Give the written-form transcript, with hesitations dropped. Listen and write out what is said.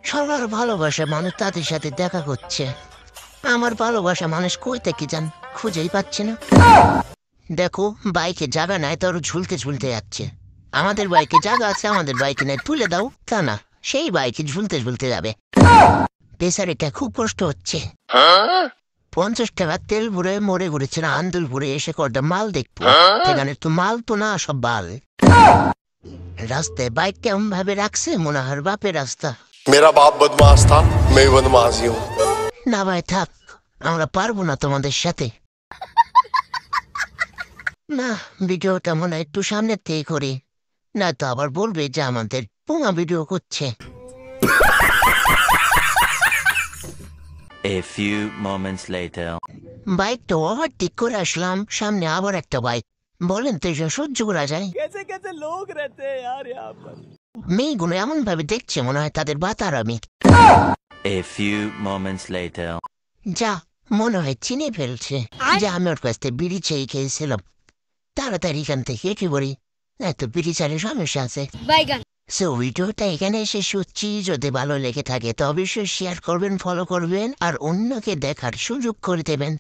সবার ভালোবাসা মানুষ তাদের সাথে দেখা করছে। আমার ভালোবাসা মানুষ কই থেকে যান খুঁজেই পাচ্ছে না। দেখো, বাইকে জায়গা নাই, তোর ঝুলতে ঝুলতে যাচ্ছে। আমাদের বাইকে জায়গা আছে, আমাদের বাইকে নাই, তুলে দাও। তা না, সেই বাইকে ঝুলতে ঝুলতে যাবে। বেচারিটা খুব কষ্ট হচ্ছে। 50 টাকা তেল ভরে মরে ঘুরেছে না আন্দুল ভরে এসে করতে মাল দেখবো। সেখানে তো মাল তো না, সব বাল। রাস্তায় বাইক কেমন ভাবে রাখছে, মনে হয় বাপের রাস্তা। मेरा बाप बदमाश था, मैं भी बदमाश ही हूँ। না ভাই থাক, আমরা পারবো না তোমাদের সাথে। না, ভিডিওটা মনে হয় একটু সামনের থেকে করি, না তো আবার বলবে যে আমাদের পোঙা ভিডিও করছে। A few moments later. বাইকটা ওভারটেক করে আসলাম, সামনে আবার একটা বাইক। বলেন তো এসব সহ্য করা যায়? कैसे कैसे लोग रहते हैं यार यहाँ पर। মেয়েগুলো এমন ভাবে দেখছে মনে হয় তাদের বাতার আমি। A few moments later. যা, মনে হয় চিনে ফেলছে যে আমি ওর কাছ থেকে বিড়ি চেয়ে খেয়েছিলাম। তাড়াতাড়ি এখান থেকে কি বলি, এত বিড়ি চালের সমস্যা আছে। সো ভিডিওটা এখানে শেষ হচ্ছি। যদি ভালো লেগে থাকে তো অবশ্যই শেয়ার করবেন, ফলো করবেন আর অন্যকে দেখার সুযোগ করে দেবেন।